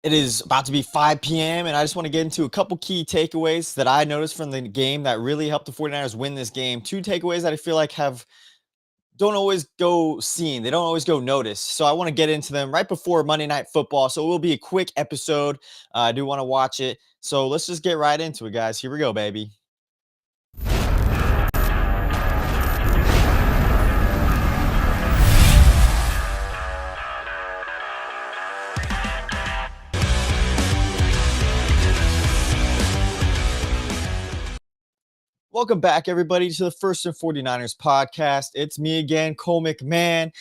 It is about to be 5 p.m., and I just want to get into a couple key takeaways that I noticed from the game that really helped the 49ers win this game. Two takeaways that I feel like have don't always go seen. They don't always go noticed. So I want to get into them right before Monday Night Football. So it will be a quick episode. I do want to watch it. So let's just get right into it, guys. Here we go, baby. Welcome back, everybody, to the First and 49ers podcast. It's me again, Cole McMahon.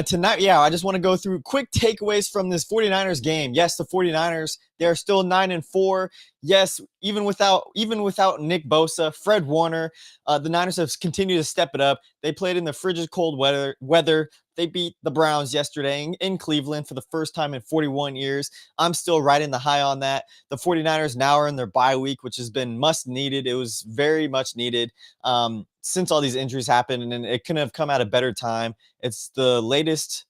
Tonight, I just want to go through quick takeaways from this 49ers game. Yes, the 49ers, they are still 9-4. Yes, even without Nick Bosa, Fred Warner, the Niners have continued to step it up. They played in the frigid cold weather. They beat the Browns yesterday in Cleveland for the first time in 41 years. I'm still riding the high on that. The 49ers now are in their bye week, which has been much needed. It was very much needed since all these injuries happened, and it couldn't have come at a better time. It's the latest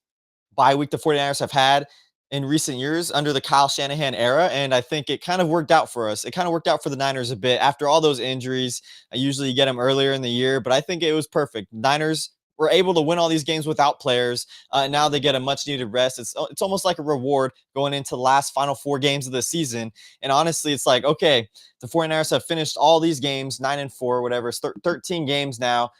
bye week the 49ers have had in recent years under the Kyle Shanahan era, and I think it kind of worked out for us. It kind of worked out for the Niners a bit after all those injuries. I usually get them earlier in the year, but I think it was perfect. Niners were able to win all these games without players. Now they get a much needed rest. It's almost like a reward going into the last final 4 games of the season. And honestly, it's like, okay, the 49ers have finished all these games, 9-4, whatever. It's 13 games now.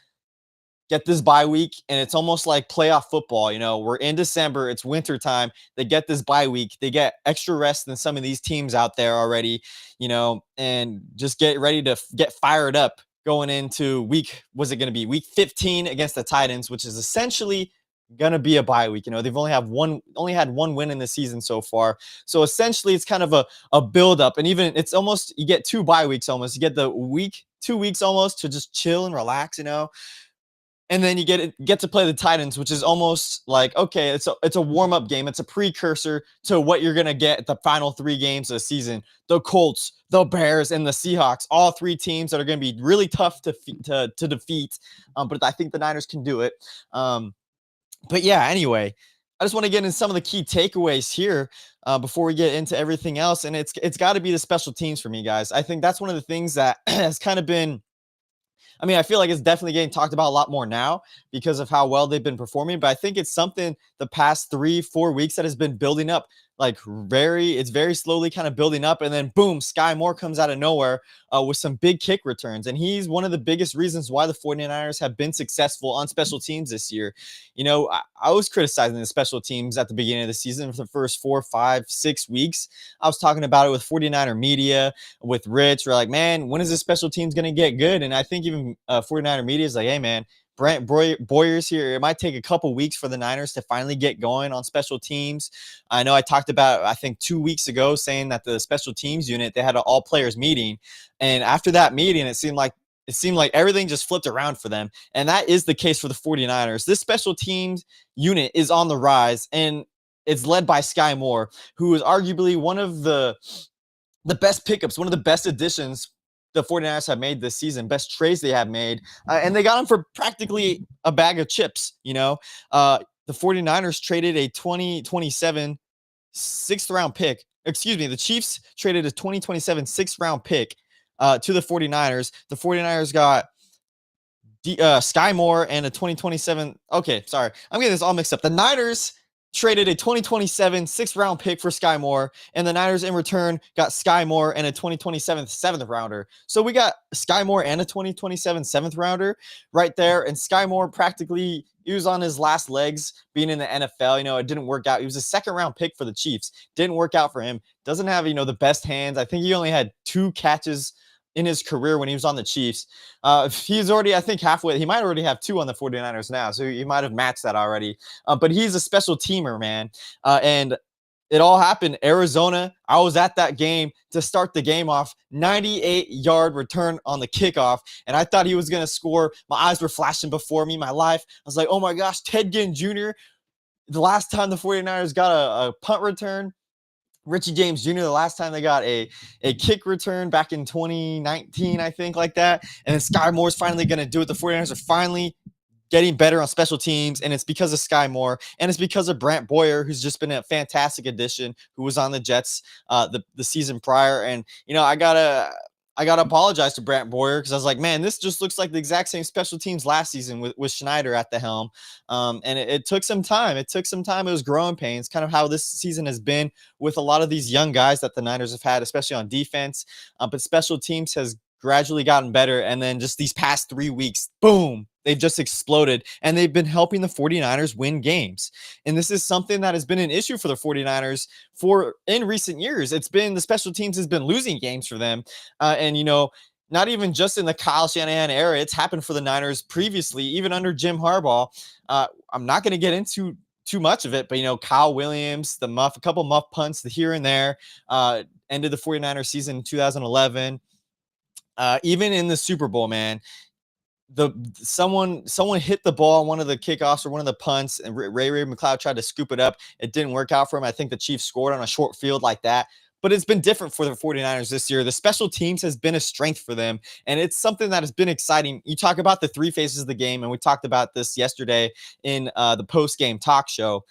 Get this bye week, and it's almost like playoff football. We're in December, it's winter time. They get this bye week, they get extra rest than some of these teams out there already, and just get ready to get fired up going into week 15 against the Titans, which is essentially gonna be a bye week. They've only had one win in the season so far. So essentially it's kind of a build up, and even it's almost you get 2 bye weeks almost. You get the 2 weeks almost to just chill and relax, and then you get to play the Titans, which is almost like, okay, it's a warm-up game. It's a precursor to what you're going to get at the final 3 games of the season. The Colts, the Bears, and the Seahawks, all 3 teams that are going to be really tough to defeat. But I think the Niners can do it. But yeah, anyway, I just want to get into some of the key takeaways here before we get into everything else. And it's got to be the special teams for me, guys. I think that's one of the things that has kind of been, I feel like it's definitely getting talked about a lot more now because of how well they've been performing. But I think it's something the past 3-4 weeks that has been building up, it's very slowly kind of building up. And then boom, Sky Moore comes out of nowhere with some big kick returns. And he's one of the biggest reasons why the 49ers have been successful on special teams this year. I was criticizing the special teams at the beginning of the season for the first 4, 5, 6 weeks. I was talking about it with 49er media, with Rich. We're like, man, when is this special teams going to get good? And I think even 49er media is like, hey, man, Brant Boyer's here. It might take a couple weeks for the Niners to finally get going on special teams. I know I talked about, I think 2 weeks ago, saying that the special teams unit, they had an all players meeting. And after that meeting, it seemed like everything just flipped around for them. And that is the case for the 49ers. This special teams unit is on the rise, and it's led by Sky Moore, who is arguably one of the best pickups, one of the best additions the 49ers have made this season, best trades they have made. And they got him for practically a bag of chips. The 49ers traded a 2027 6th-round pick. Excuse me, the Chiefs traded a 2027 6th-round pick to the 49ers. The 49ers got Sky Moore and a 2027. Okay, sorry. I'm getting this all mixed up. The Niners traded a 2027 6th-round pick for Sky Moore, and the Niners in return got Sky Moore and a 2027 7th rounder. So we got Sky Moore and a 2027 7th rounder right there. And Sky Moore practically, he was on his last legs being in the NFL. It didn't work out. He was a 2nd-round pick for the Chiefs. Didn't work out for him. Doesn't have, the best hands. I think he only had 2 catches in his career when he was on the Chiefs. He's already, I think, halfway. He might already have 2 on the 49ers now, so he might have matched that already. But he's a special teamer, man. And it all happened. Arizona, I was at that game to start the game off. 98-yard return on the kickoff, and I thought he was going to score. My eyes were flashing before me, my life. I was like, oh my gosh, Ted Ginn Jr., the last time the 49ers got a punt return, Richie James Jr., the last time they got a kick return back in 2019, I think, like that. And then Sky Moore's finally going to do it. The 49ers are finally getting better on special teams, and it's because of Sky Moore, and it's because of Brant Boyer, who's just been a fantastic addition, who was on the Jets the season prior. And I gotta apologize to Brant Boyer because I was like, man, this just looks like the exact same special teams last season with Schneider at the helm. And it took some time. It took some time. It was growing pains, kind of how this season has been with a lot of these young guys that the Niners have had, especially on defense. But special teams has gradually gotten better. And then just these past 3 weeks, boom, they've just exploded. And they've been helping the 49ers win games. And this is something that has been an issue for the 49ers for in recent years. It's been the special teams has been losing games for them. And, not even just in the Kyle Shanahan era, it's happened for the Niners previously, even under Jim Harbaugh. I'm not going to get into too much of it, but Kyle Williams, a couple muff punts here and there, ended the 49ers season in 2011. Even in the Super Bowl, man, someone hit the ball on one of the kickoffs or one of the punts, and Ray McCloud tried to scoop it up. It didn't work out for him. I think the Chiefs scored on a short field like that. But it's been different for the 49ers this year. The special teams has been a strength for them, and it's something that has been exciting. You talk about the three phases of the game, and we talked about this yesterday in the post-game talk show.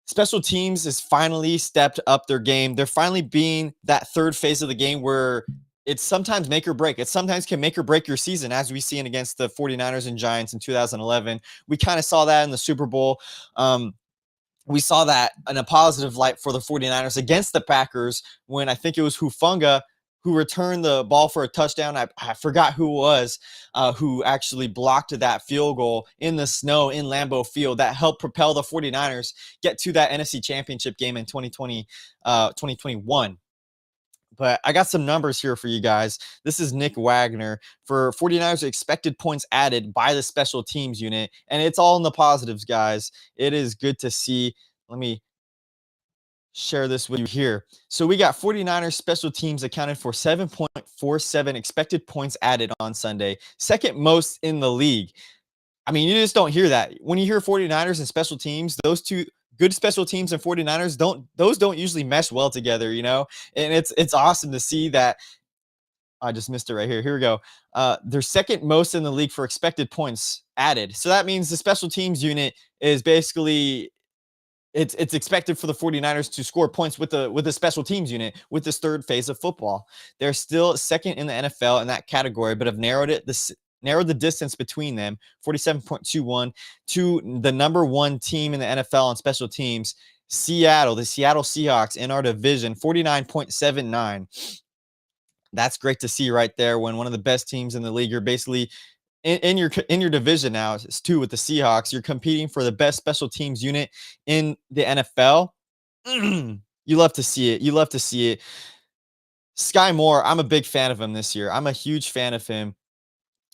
Special teams has finally stepped up their game. They're finally being that third phase of the game where it's sometimes make or break. It sometimes can make or break your season, as we seen against the 49ers and Giants in 2011. We kind of saw that in the Super Bowl. We saw that in a positive light for the 49ers against the Packers when I think it was Hufanga who returned the ball for a touchdown. I forgot who it was who actually blocked that field goal in the snow in Lambeau Field that helped propel the 49ers get to that NFC Championship game in 2021. But I got some numbers here for you guys. This is Nick Wagner for 49ers expected points added by the special teams unit. And it's all in the positives, guys. It is good to see. Let me share this with you here. So we got 49ers special teams accounted for 7.47 expected points added on Sunday. Second most in the league. I mean, you just don't hear that. When you hear 49ers and special teams, those two good special teams and 49ers don't usually mesh well together, and it's awesome to see that. I just missed it right here. Here we go. They're second most in the league for expected points added. So that means the special teams unit is basically it's expected for the 49ers to score points with the special teams unit with this third phase of football. They're still second in the NFL in that category, but have narrowed the distance between them, 47.21, to the number one team in the NFL on special teams, Seattle, the Seattle Seahawks in our division, 49.79. That's great to see right there when one of the best teams in the league, you're basically in your division now, it's two with the Seahawks. You're competing for the best special teams unit in the NFL. You love to see it. You love to see it. Sky Moore, I'm a big fan of him this year. I'm a huge fan of him.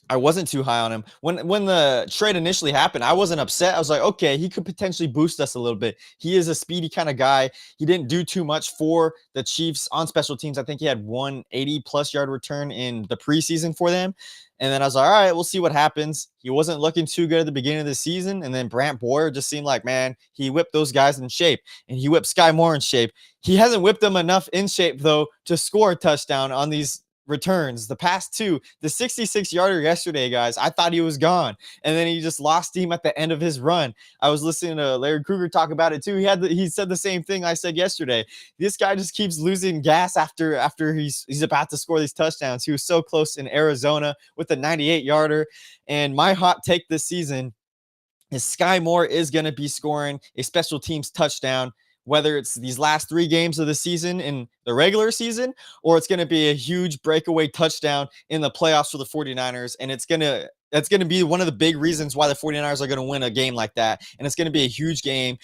I wasn't too high on him. When the trade initially happened, I wasn't upset. I was like, okay, he could potentially boost us a little bit. He is a speedy kind of guy. He didn't do too much for the Chiefs on special teams. I think he had 180+ yard return in the preseason for them. And then I was like, all right, we'll see what happens. He wasn't looking too good at the beginning of the season. And then Brant Boyer just seemed like, man, he whipped those guys in shape. And he whipped Sky Moore in shape. He hasn't whipped them enough in shape, though, to score a touchdown on these returns. The past two, the 66-yarder yesterday, guys, I thought he was gone, and then he just lost steam at the end of his run. I was listening to Larry Krueger talk about it too. He said the same thing I said yesterday. This guy just keeps losing gas after he's about to score these touchdowns. He was so close in Arizona with a 98-yarder. And my hot take this season is Sky Moore is going to be scoring a special teams touchdown, whether it's these last 3 games of the season in the regular season, or it's going to be a huge breakaway touchdown in the playoffs for the 49ers. And that's going to be one of the big reasons why the 49ers are going to win a game like that. And it's going to be a huge game.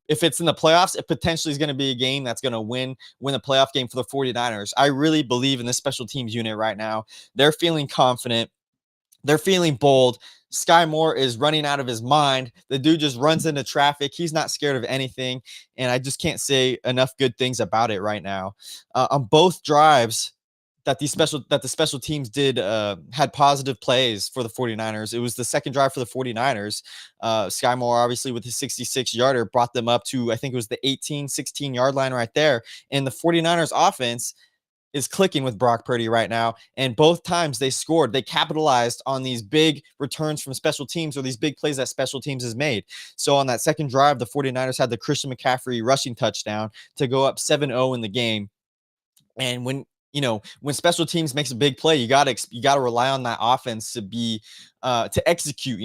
If it's in the playoffs, it potentially is going to be a game that's going to win the playoff game for the 49ers. I really believe in this special teams unit right now. They're feeling confident. They're feeling bold. Sky Moore is running out of his mind. The dude just runs into traffic. He's not scared of anything. And I just can't say enough good things about it right now. On both drives that the special teams did had positive plays for the 49ers. It was the second drive for the 49ers. Sky Moore, obviously, with his 66-yarder, brought them up to, I think it was the 16 yard line right there. And the 49ers offense is clicking with Brock Purdy right now. And both times they scored, they capitalized on these big returns from special teams or these big plays that special teams has made. So on that second drive, the 49ers had the Christian McCaffrey rushing touchdown to go up 7-0 in the game. And when when special teams makes a big play, you gotta rely on that offense to be to execute,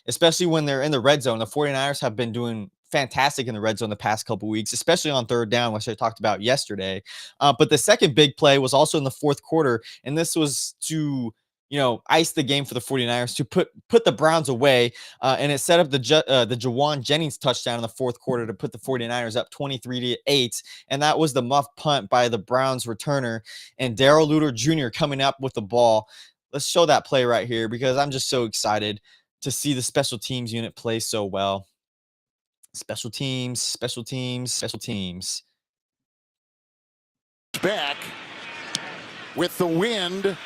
especially when they're in the red zone. The 49ers have been doing fantastic in the red zone the past couple weeks, especially on third down, which I talked about yesterday. But the second big play was also in the fourth quarter, and this was to ice the game for the 49ers to put the Browns away. And it set up the Jauan Jennings touchdown in the fourth quarter to put the 49ers up 23-8. And that was the muff punt by the Browns returner and Darrell Luter Jr. coming up with the ball. Let's show that play right here because I'm just so excited to see the special teams unit play so well. Special teams, special teams, special teams. Back with the wind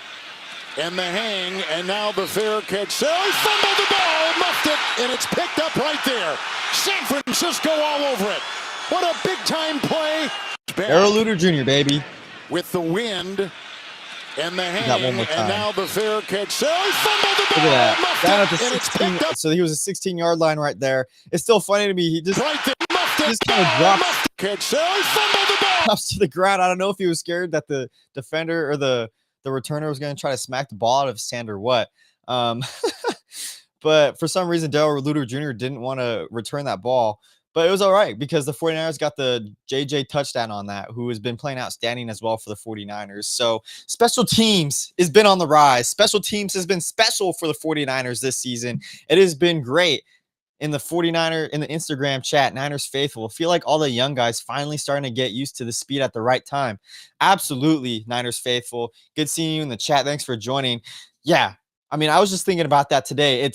and the hang, and now the fair catch. So he fumbled the ball, muffed it, and it's picked up right there. San Francisco all over it. What a big-time play. Darrell Luter Jr., baby. With the wind and the hang, and now the fair catch. So he fumbled the ball, look at that. muffed Down it, at the and 16, it's picked up. so he was a 16-yard line right there. It's still funny to me. He just, Right there, muffed it, just kind of drops catch. So he fumbled the ball. to the ground. I don't know if he was scared that the defender or the returner was going to try to smack the ball out of his hand or what. But for some reason, Darrell Luter Jr. didn't want to return that ball. But it was all right because the 49ers got the JJ touchdown on that, who has been playing outstanding as well for the 49ers. So special teams has been on the rise. Special teams has been special for the 49ers this season. It has been great. In the Instagram chat, Niners Faithful, feel like all the young guys finally starting to get used to the speed at the right time. Absolutely, Niners Faithful. Good seeing you in the chat. Thanks for joining. Yeah, I mean, I was just thinking about that today.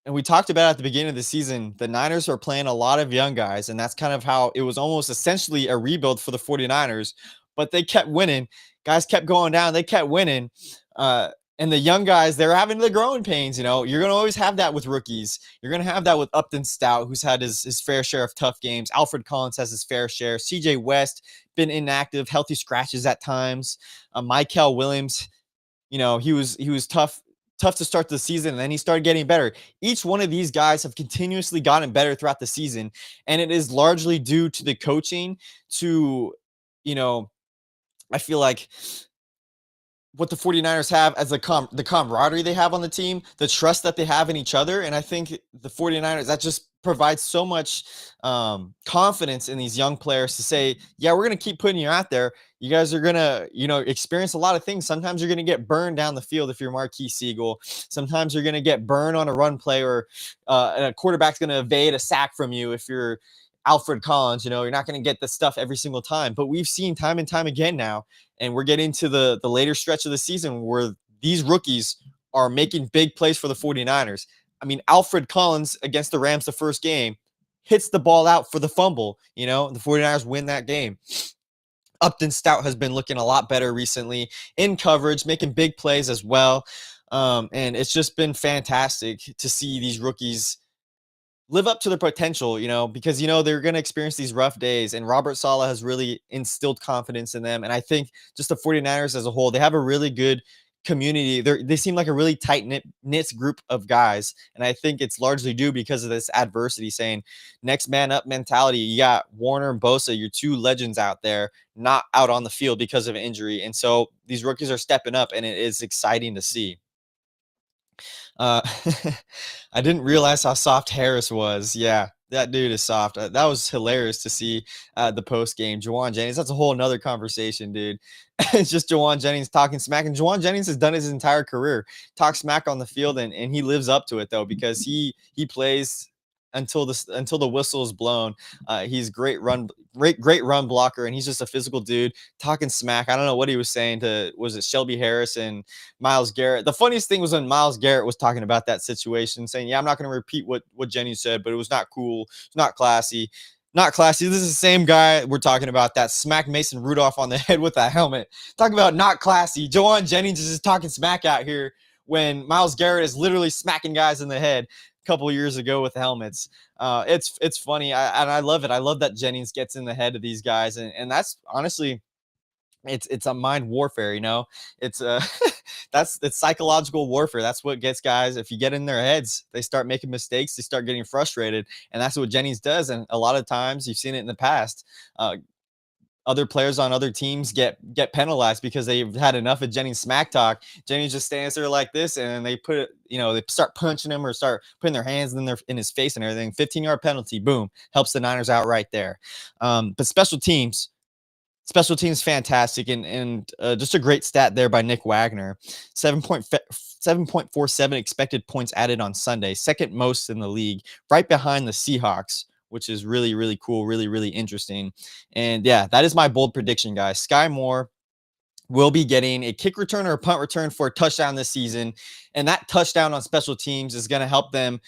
And we talked about it at the beginning of the season, the Niners are playing a lot of young guys, and that's kind of how it was almost essentially a rebuild for the 49ers, but they kept winning. Guys kept going down. They kept winning. And the young guys, they're having the growing pains. You're going to always have that with rookies. You're going to have that with Upton Stout, who's had his fair share of tough games. Alfred Collins has his fair share. CJ West, been inactive, healthy scratches at times. Michael Williams, he was tough to start the season, and then he started getting better. Each one of these guys have continuously gotten better throughout the season, and it is largely due to the coaching, to, I feel like what the 49ers have as the camaraderie they have on the team, the trust that they have in each other. And I think the 49ers, that just provides so much confidence in these young players to say, yeah, we're going to keep putting you out there. You guys are going to, experience a lot of things. Sometimes you're going to get burned down the field if you're Marquis Siegel. Sometimes you're going to get burned on a run play, or a quarterback's going to evade a sack from you if you're Alfred Collins. You're not going to get the stuff every single time. But we've seen time and time again now, and we're getting to the later stretch of the season where these rookies are making big plays for the 49ers. I mean, Alfred Collins against the Rams the first game hits the ball out for the fumble. The 49ers win that game. Upton Stout has been looking a lot better recently in coverage, making big plays as well. And it's just been fantastic to see these rookies live up to their potential, because, they're going to experience these rough days, and Robert Saleh has really instilled confidence in them. And I think just the 49ers as a whole, they have a really good community. They seem like a really tight knit group of guys. And I think it's largely due because of this adversity, saying next man up mentality. You got Warner and Bosa, your two legends out there, not out on the field because of injury. And so these rookies are stepping up, and it is exciting to see. I didn't realize how soft Harris was. Yeah, that dude is soft. That was hilarious to see the post game. Jauan Jennings, that's a whole nother conversation, dude. It's just Jauan Jennings talking smack. And Jauan Jennings has done his entire career, talk smack on the field, and he lives up to it, though, because he plays until the whistle is blown. He's great run blocker, and he's just a physical dude talking smack. I don't know what he was saying was it Shelby Harris and Myles Garrett? The funniest thing was when Myles Garrett was talking about that situation, saying, yeah, I'm not going to repeat what Jennings said, but it was not cool. It's not classy. Not classy. This is the same guy we're talking about that smacked Mason Rudolph on the head with a helmet. Talking about not classy. Jauan Jennings is just talking smack out here when Myles Garrett is literally smacking guys in the head couple of years ago with helmets. It's funny. I love it. I love that Jennings gets in the head of these guys. And that's honestly it's a mind warfare, you know. It's it's psychological warfare. That's what gets guys. If you get in their heads, they start making mistakes, they start getting frustrated, and that's what Jennings does. And a lot of times you've seen it in the past. Other players on other teams get penalized because they've had enough of Jennings smack talk. Jennings just stands there like this, and they put it, you know, they start punching him or start putting their hands in his face and everything. 15-yard penalty, boom, helps the Niners out right there. But special teams fantastic, and just a great stat there by Nick Wagner. 7.47 expected points added on Sunday, second most in the league, right behind the Seahawks, which is really, really cool, really, really interesting. And yeah, that is my bold prediction, guys. Sky Moore will be getting a kick return or a punt return for a touchdown this season. And that touchdown on special teams is going to help them,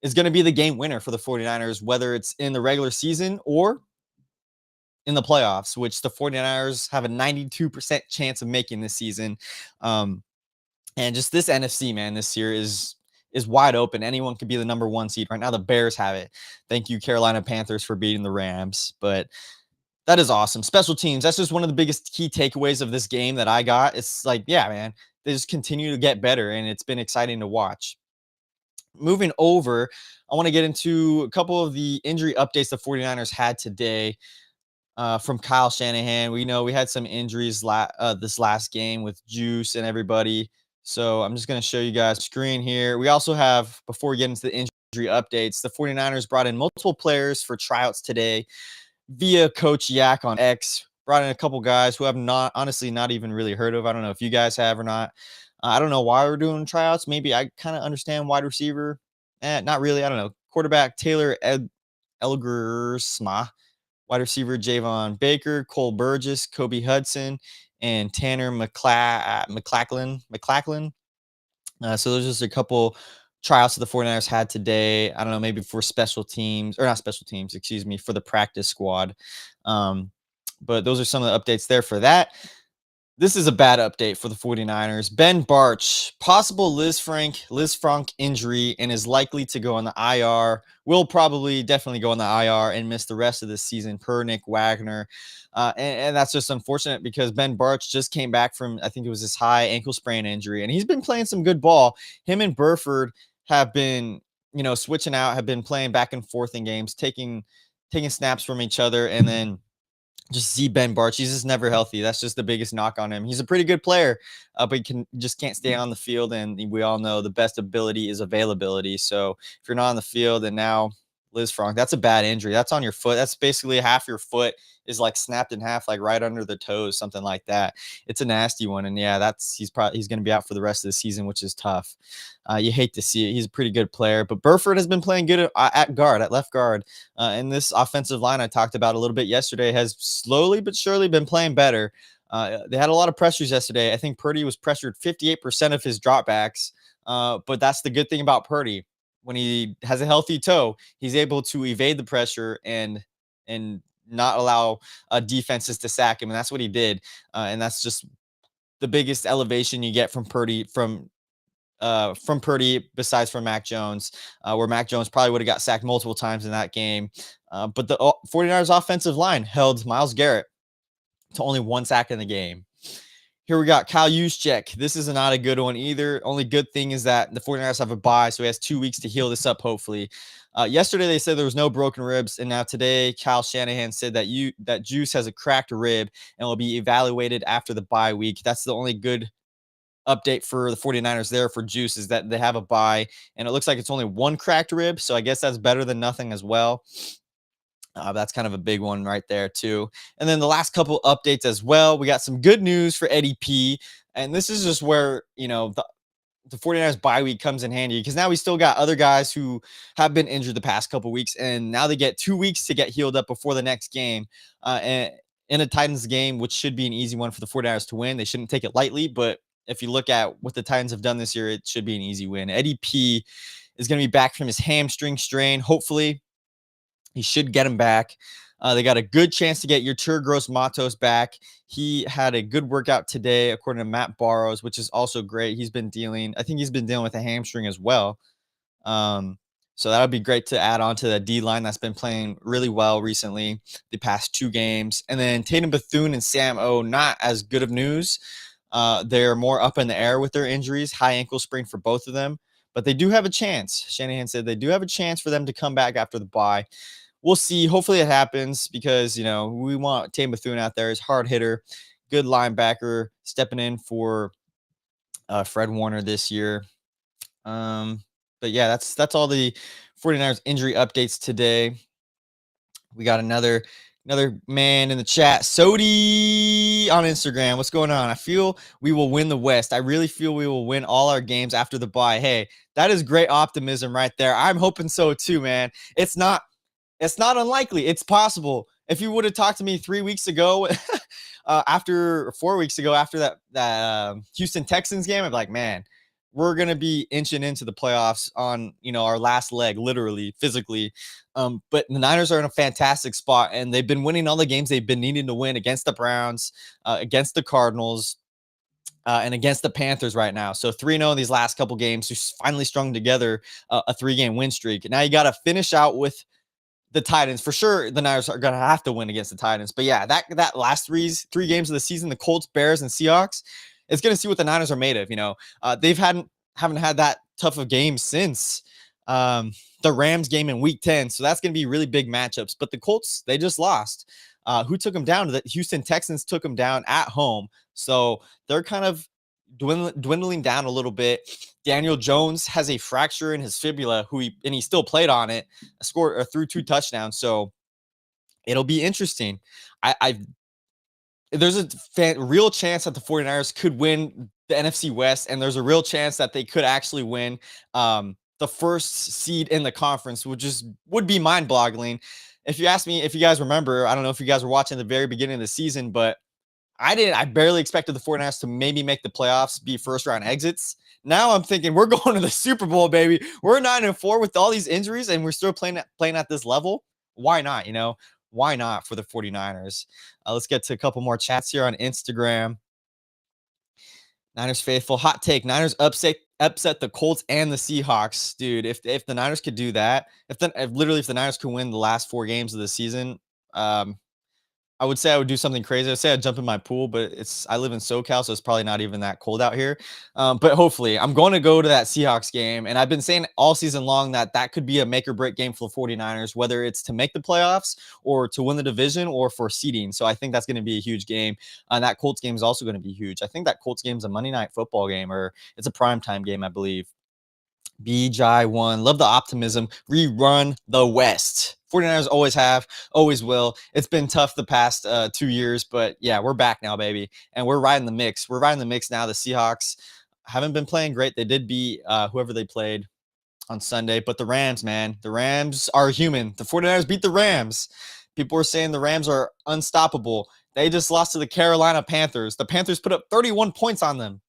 is going to be the game winner for the 49ers, whether it's in the regular season or in the playoffs, which the 49ers have a 92% chance of making this season. And just this NFC, man, this year is wide open. Anyone could be the number 1 seed. Right now, the Bears have it. Thank you, Carolina Panthers, for beating the Rams. But that is awesome. Special teams, that's just one of the biggest key takeaways of this game that I got. It's like, yeah, man, they just continue to get better, and it's been exciting to watch. Moving over, I want to get into a couple of the injury updates the 49ers had today. From Kyle Shanahan. We know we had some injuries this last game with Juice and everybody. So I'm just going to show you guys screen here. We also have, before we get into the injury updates, the 49ers brought in multiple players for tryouts today via Coach Yak on X. Brought in a couple guys who have honestly not even really heard of. I don't know if you guys have or not. I don't know why we're doing tryouts. Maybe I kind of understand wide receiver. Not really. I don't know. Quarterback Taylor Elgersma. Wide receiver Javon Baker, Cole Burgess, Kobe Hudson, and Tanner McLachlan. So there's just a couple tryouts that the 49ers had today. I don't know, maybe for special teams, or not special teams, excuse me, for the practice squad. But those are some of the updates there for that. This is a bad update for the 49ers. Ben Bartch, possible Lisfranc injury, and is likely to go on the IR. Will probably definitely go on the IR and miss the rest of the season per Nick Wagner. And that's just unfortunate because Ben Bartch just came back from, I think it was his high ankle sprain injury, and he's been playing some good ball. Him and Burford have been, you know, switching out, have been playing back and forth in games, taking snaps from each other, and then just see Ben Bartch. He's just never healthy. That's just the biggest knock on him. He's a pretty good player, but he can't stay on the field. And we all know the best ability is availability. So if you're not on the field, and now Lisfranc, that's a bad injury. That's on your foot. That's basically half your foot is like snapped in half, like right under the toes, something like that. It's a nasty one. And yeah, he's going to be out for the rest of the season, which is tough. You hate to see it. He's a pretty good player, but Burford has been playing good at left guard. And this offensive line I talked about a little bit yesterday has slowly but surely been playing better. They had a lot of pressures yesterday. I think Purdy was pressured 58% of his dropbacks. But that's the good thing about Purdy. When he has a healthy toe, he's able to evade the pressure and not allow defenses to sack him. And that's what he did. And that's just the biggest elevation you get from Purdy, besides from Mac Jones, where Mac Jones probably would have got sacked multiple times in that game. But the 49ers offensive line held Myles Garrett to only 1 sack in the game. Here we got Kyle Juszczyk. This is not a good one either. Only good thing is that the 49ers have a bye, so he has 2 weeks to heal this up, hopefully. Yesterday, they said there was no broken ribs, and now today, Kyle Shanahan said that Juice has a cracked rib and will be evaluated after the bye week. That's the only good update for the 49ers there for Juice, is that they have a bye, and it looks like it's only 1 cracked rib, so I guess that's better than nothing as well. That's kind of a big one right there too. And then the last couple updates as well. We got some good news for Eddie P. And this is just where, you know, the 49ers bye week comes in handy, because now we still got other guys who have been injured the past couple weeks, and now they get 2 weeks to get healed up before the next game. And in a Titans game, which should be an easy one for the 49ers to win. They shouldn't take it lightly, but if you look at what the Titans have done this year, it should be an easy win. Eddie P is going to be back from his hamstring strain. Hopefully, he should get him back. They got a good chance to get Yetur Gross-Matos back. He had a good workout today, according to Matt Barrows, which is also great. I think he's been dealing with a hamstring as well. So that would be great to add on to the D line that's been playing really well recently, the past 2 games. And then Tatum Bethune and Sam O, not as good of news. They're more up in the air with their injuries, high ankle sprain for both of them, but they do have a chance. Shanahan said they do have a chance for them to come back after the bye. We'll see. Hopefully it happens because, we want Tatum Bethune out there. He's a hard hitter, good linebacker, stepping in for Fred Warner this year. But yeah, that's all the 49ers injury updates today. We got another man in the chat, Sodi on Instagram. What's going on? I feel we will win the West. I really feel we will win all our games after the bye. Hey, that is great optimism right there. I'm hoping so too, man. It's not unlikely. It's possible. If you would have talked to me 3 weeks ago, 4 weeks ago, after that Houston Texans game, I'm like, man, we're going to be inching into the playoffs on, our last leg, literally, physically. But the Niners are in a fantastic spot, and they've been winning all the games they've been needing to win against the Browns, against the Cardinals, and against the Panthers right now. So 3-0 in these last couple games, who's finally strung together a 3-game win streak. Now you got to finish out with the Titans. For sure, the Niners are going to have to win against the Titans. But yeah, that last three games of the season, the Colts, Bears, and Seahawks, it's going to see what the Niners are made of. They've haven't had that tough of games since the Rams game in Week 10. So that's going to be really big matchups. But the Colts, they just lost. Who took them down? The Houston Texans took them down at home. So they're kind of dwindling down a little bit. Daniel Jones has a fracture in his fibula, he still played on it, scored or threw 2 touchdowns. So it'll be interesting. There's a real chance that the 49ers could win the NFC West, and there's a real chance that they could actually win the first seed in the conference, which would be mind-boggling. If you ask me, if you guys remember, I don't know if you guys were watching the very beginning of the season, but I barely expected the 49ers to maybe make the playoffs, be first-round exits. Now I'm thinking we're going to the Super Bowl, baby. We're 9-4 with all these injuries, and we're still playing at this level. Why not, Why not for the 49ers? Let's get to a couple more chats here on Instagram. Niners faithful. Hot take. Niners upset the Colts and the Seahawks. Dude, if the Niners could do that, if the Niners could win the last 4 games of the season, I would say I would do something crazy. I'd say I'd jump in my pool, but I live in SoCal, so it's probably not even that cold out here. But hopefully, I'm going to go to that Seahawks game. And I've been saying all season long that could be a make or break game for the 49ers, whether it's to make the playoffs or to win the division or for seeding. So I think that's going to be a huge game. And that Colts game is also going to be huge. I think that Colts game is a Monday Night Football game, or it's a primetime game, I believe. BJ1, love the optimism. Rerun the West. 49ers always have, always will. It's been tough the past 2 years, but yeah, we're back now, baby. And we're riding the mix. We're riding the mix now. The Seahawks haven't been playing great. They did beat whoever they played on Sunday, but the Rams, man, the Rams are human. The 49ers beat the Rams. People were saying the Rams are unstoppable. They just lost to the Carolina Panthers. The Panthers put up 31 points on them.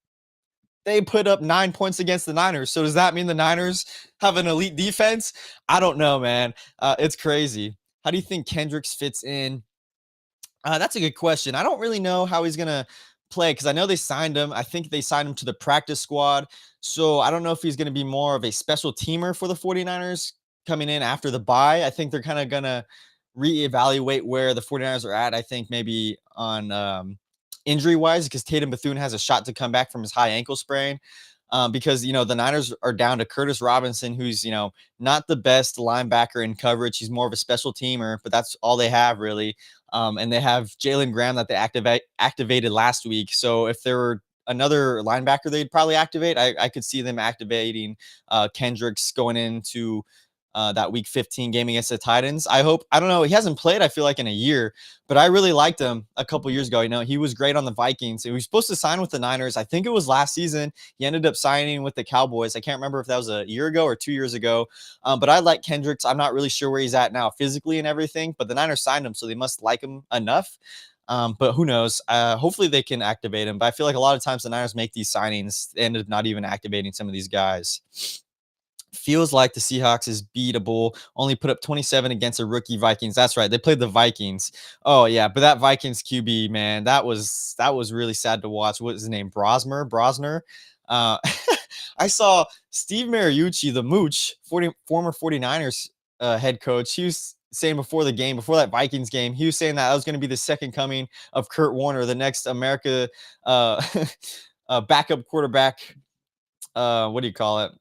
They put up 9 points against the Niners. So does that mean the Niners have an elite defense? I don't know, man. It's crazy. How do you think Kendricks fits in? That's a good question. I don't really know how he's going to play because I know they signed him. I think they signed him to the practice squad. So I don't know if he's going to be more of a special teamer for the 49ers coming in after the bye. I think they're kind of going to reevaluate where the 49ers are at. I think maybe on injury-wise, because Tatum Bethune has a shot to come back from his high ankle sprain. Because, the Niners are down to Curtis Robinson, who's, not the best linebacker in coverage. He's more of a special teamer, but that's all they have, really. And they have Jalen Graham that they activated last week. So if there were another linebacker they'd probably activate, I could see them activating Kendricks going into that week 15 game against the Titans. I don't know. He hasn't played, I feel like, in a year, but I really liked him a couple years ago. He was great on the Vikings. He was supposed to sign with the Niners. I think it was last season. He ended up signing with the Cowboys. I can't remember if that was a year ago or 2 years ago. But I like Kendricks. I'm not really sure where he's at now physically and everything, but the Niners signed him, so they must like him enough. But who knows? Hopefully they can activate him. But I feel like a lot of times the Niners make these signings, they ended up not even activating some of these guys. Feels like the Seahawks is beatable. Only put up 27 against a rookie Vikings. That's right. They played the Vikings. Oh yeah, but that Vikings QB, man, that was really sad to watch. What is his name? Brosner. I saw Steve Mariucci, the Mooch, former 49ers head coach. He was saying before the game, before that Vikings game, he was saying that was going to be the second coming of Kurt Warner, the next America backup quarterback. What do you call it?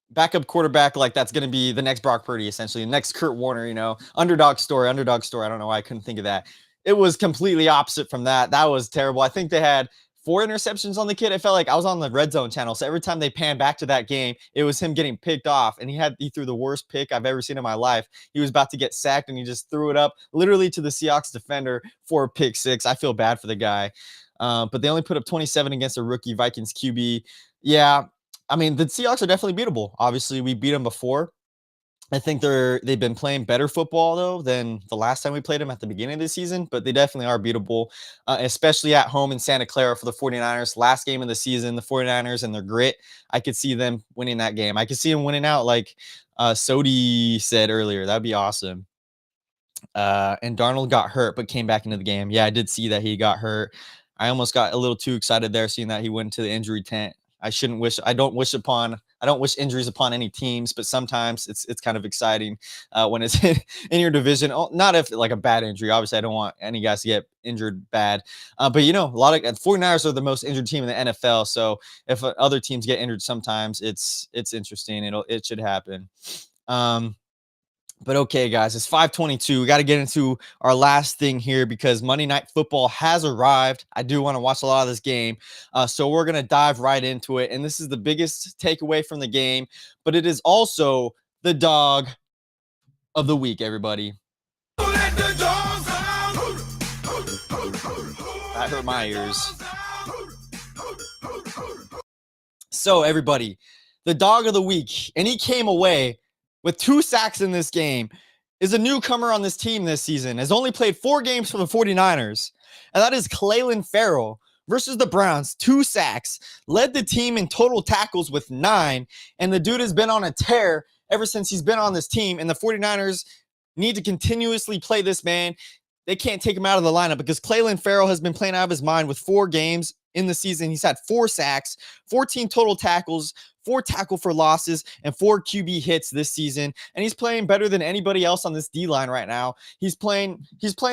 Backup quarterback, like that's going to be the next Brock Purdy, essentially, the next Kurt Warner, underdog story. I don't know why I couldn't think of that. It was completely opposite from that. That was terrible. I think they had 4 interceptions on the kid. It felt like I was on the Red Zone channel. So every time they panned back to that game, it was him getting picked off. And he threw the worst pick I've ever seen in my life. He was about to get sacked and he just threw it up literally to the Seahawks defender for a pick 6. I feel bad for the guy. But they only put up 27 against a rookie Vikings QB. Yeah, I mean, the Seahawks are definitely beatable. Obviously, we beat them before. I think they've been playing better football, though, than the last time we played them at the beginning of the season, but they definitely are beatable, especially at home in Santa Clara for the 49ers. Last game of the season, the 49ers and their grit, I could see them winning that game. I could see them winning out like Sodi said earlier. That'd be awesome. And Darnold got hurt, but came back into the game. Yeah, I did see that he got hurt. I almost got a little too excited there, seeing that he went to the injury tent. I don't wish injuries upon any teams, but sometimes it's kind of exciting when it's in your division. Not if like a bad injury. Obviously, I don't want any guys to get injured bad. But a lot of 49ers are the most injured team in the NFL. So if other teams get injured, sometimes it's interesting. It should happen. But okay, guys, it's 5:22. We got to get into our last thing here because Monday Night Football has arrived. I do want to watch a lot of this game. So we're going to dive right into it. And this is the biggest takeaway from the game, but it is also the dog of the week, everybody. That hurt my ears. So, everybody, the dog of the week, and he came away with 2 sacks in this game, is a newcomer on this team this season, has only played 4 games for the 49ers, and that is Clelin Ferrell versus the Browns. 2 sacks, led the team in total tackles with 9, and the dude has been on a tear ever since he's been on this team, and the 49ers need to continuously play this man. They can't take him out of the lineup because Clelin Ferrell has been playing out of his mind with 4 games in the season. He's had 4 sacks, 14 total tackles, 4 tackle for losses, and 4 QB hits this season. And he's playing better than anybody else on this D-line right now. He's playing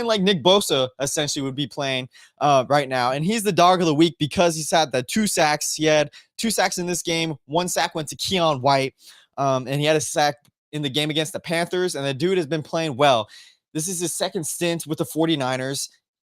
like Nick Bosa essentially would be playing right now. And he's the dog of the week because he's had the 2 sacks. He had 2 sacks in this game. 1 sack went to Keon White. And he had a sack in the game against the Panthers. And the dude has been playing well. This is his second stint with the 49ers.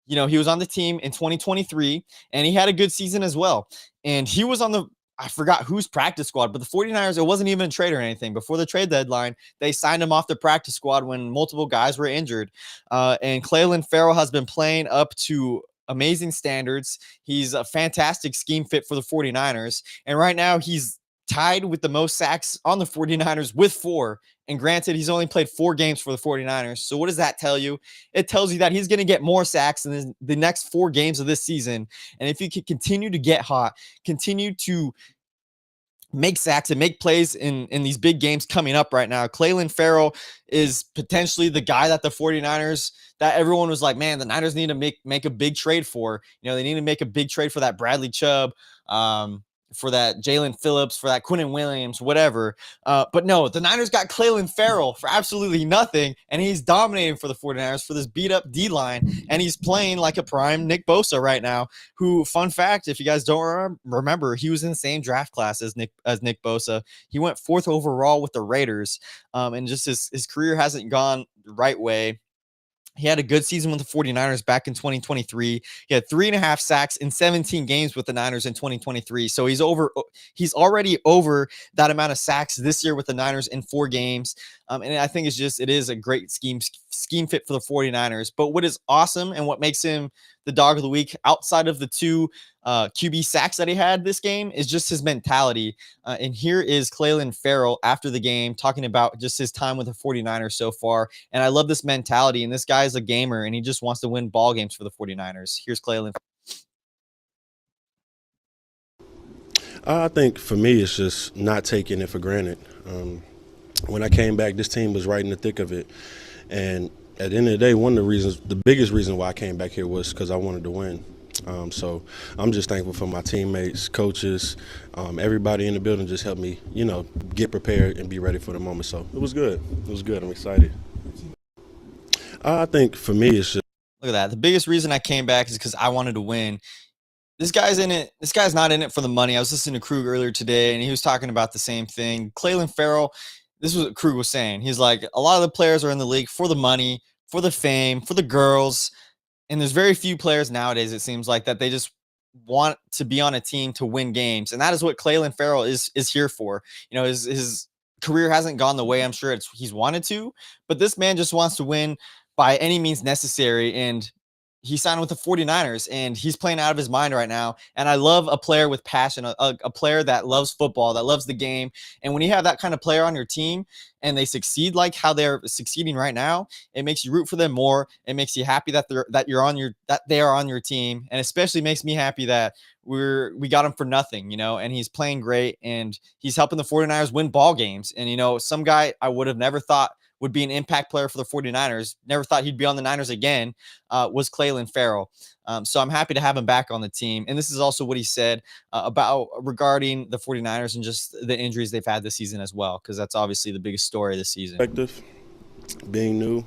He was on the team in 2023, and he had a good season as well. And he was on I forgot whose practice squad, but the 49ers, it wasn't even a trade or anything. Before the trade deadline, they signed him off the practice squad when multiple guys were injured. And Clelin Ferrell has been playing up to amazing standards. He's a fantastic scheme fit for the 49ers. And right now, he's tied with the most sacks on the 49ers with 4. And granted, he's only played 4 games for the 49ers. So what does that tell you? It tells you that he's going to get more sacks in the next 4 games of this season. And if he can continue to get hot, continue to make sacks and make plays in these big games coming up right now, Clelin Ferrell is potentially the guy that the 49ers, that everyone was like, man, the Niners need to make a big trade for. They need to make a big trade for that Bradley Chubb, for that Jalen Phillips, for that Quinnen Williams, whatever. But no, the Niners got Clelin Ferrell for absolutely nothing, and he's dominating for the 49ers for this beat-up D-line, and he's playing like a prime Nick Bosa right now, who, fun fact, if you guys don't remember, he was in the same draft class as Nick Bosa. He went 4th overall with the Raiders, and just his career hasn't gone the right way. He had a good season with the 49ers back in 2023. He had 3.5 sacks in 17 games with the Niners in 2023. So he's already over that amount of sacks this year with the Niners in 4 games. And I think it is a great scheme fit for the 49ers. But what is awesome and what makes him the dog of the week outside of the 2 QB sacks that he had this game is just his mentality. And here is Clelin Ferrell after the game talking about just his time with the 49ers so far. And I love this mentality. And this guy is a gamer and he just wants to win ball games for the 49ers. Here's Clelin. I think for me, it's just not taking it for granted. When I came back, this team was right in the thick of it. And at the end of the day, the biggest reason why I came back here was because I wanted to win. So I'm just thankful for my teammates, coaches, everybody in the building just helped me, get prepared and be ready for the moment. So it was good. It was good. I'm excited. I think for me, it's just. Look at that. The biggest reason I came back is because I wanted to win. This guy's in it. This guy's not in it for the money. I was listening to Krug earlier today, and he was talking about the same thing. Clelin Ferrell, this is what Krug was saying. He's like, a lot of the players are in the league for the money, for the fame, for the girls. And there's very few players nowadays, it seems like, that they just want to be on a team to win games. And that is what Clelin Ferrell is here for. His career hasn't gone the way I'm sure he's wanted to, but this man just wants to win by any means necessary. And he signed with the 49ers, and he's playing out of his mind right now. And I love a player with passion, a player that loves football, that loves the game. And when you have that kind of player on your team and they succeed like how they're succeeding right now, it makes you root for them more. It makes you happy that they are on your team, and especially makes me happy that we got him for nothing, and he's playing great, and he's helping the 49ers win ball games. And some guy I would have never thought would be an impact player for the 49ers, never thought he'd be on the Niners again, was Clelin Ferrell. So I'm happy to have him back on the team. And this is also what he said regarding the 49ers and just the injuries they've had this season as well, because that's obviously the biggest story this season. Being new,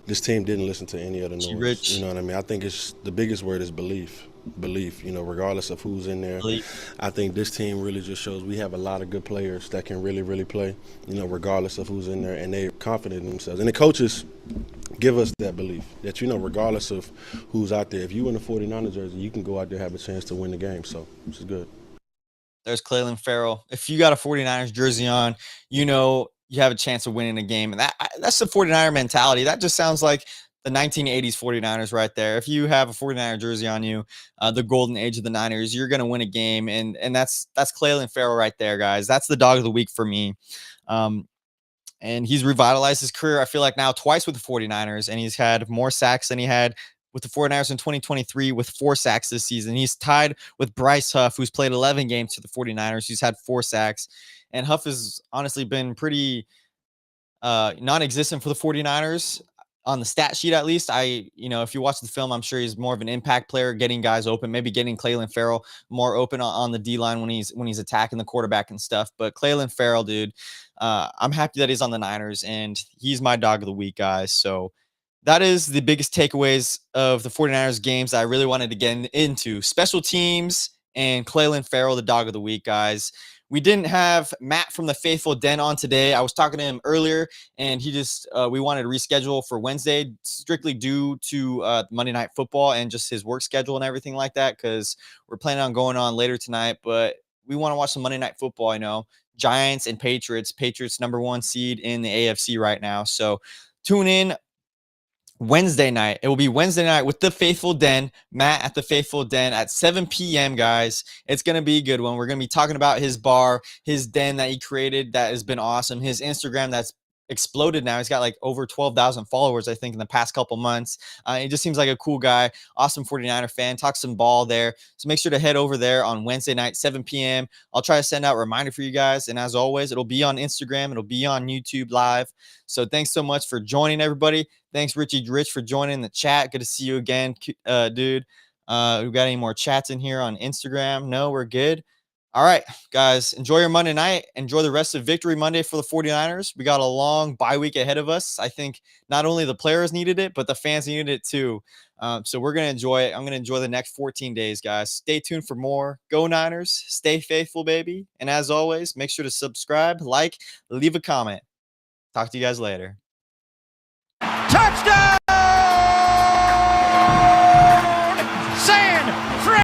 this team didn't listen to any other noise. Rich. You know what I mean? I think the biggest word is belief. Belief, regardless of who's in there. Belief. I think this team really just shows we have a lot of good players that can really, really play, regardless of who's in there, and they're confident in themselves. And the coaches give us that belief that, regardless of who's out there, if you in the 49ers jersey, you can go out there and have a chance to win the game. So, which is good. There's Clelin Ferrell. If you got a 49ers jersey on, you have a chance of winning a game. And that's the 49er mentality. That just sounds like the 1980s 49ers right there. If you have a 49er jersey on you, the golden age of the Niners, you're going to win a game. And that's Clelin Ferrell right there, guys. That's the dog of the week for me. And he's revitalized his career, I feel like, now twice with the 49ers, and he's had more sacks than he had with the 49ers in 2023 with 4 sacks this season. He's tied with Bryce Huff, who's played 11 games for the 49ers. He's had 4 sacks. And Huff has honestly been pretty non-existent for the 49ers on the stat sheet, at least. If you watch the film, I'm sure he's more of an impact player, getting guys open, maybe getting Clelin Ferrell more open on the D-line when he's attacking the quarterback and stuff. But Clelin Ferrell, dude, I'm happy that he's on the Niners, and he's my dog of the week, guys. So that is the biggest takeaways of the 49ers games that I really wanted to get into. Special teams and Clelin Ferrell, the dog of the week, guys. We didn't have Matt from the Faithful Den on today. I was talking to him earlier, and he just we wanted to reschedule for Wednesday, strictly due to Monday Night Football and just his work schedule and everything like that, because we're planning on going on later tonight. But we want to watch some Monday Night Football. Giants and Patriots. Patriots #1 seed in the AFC right now. So tune in Wednesday night. It will be Wednesday night with the Faithful Den, Matt at the Faithful Den at 7 p.m., guys. It's going to be a good one. We're going to be talking about his bar, his den that he created that has been awesome, his Instagram that's exploded now. He's got like over 12,000 followers, I think, in the past couple months. He just seems like a cool guy, awesome 49er fan, talks some ball there. So make sure to head over there on Wednesday night, 7 p.m. I'll try to send out a reminder for you guys. And as always, it'll be on Instagram. It'll be on YouTube Live. So thanks so much for joining, everybody. Thanks, Richie Rich, for joining the chat. Good to see you again, dude. We got any more chats in here on Instagram? No, we're good. All right, guys, enjoy your Monday night. Enjoy the rest of Victory Monday for the 49ers. We got a long bye week ahead of us. I think not only the players needed it, but the fans needed it too. So we're going to enjoy it. I'm going to enjoy the next 14 days, guys. Stay tuned for more. Go Niners. Stay faithful, baby. And as always, make sure to subscribe, like, leave a comment. Talk to you guys later. Touchdown!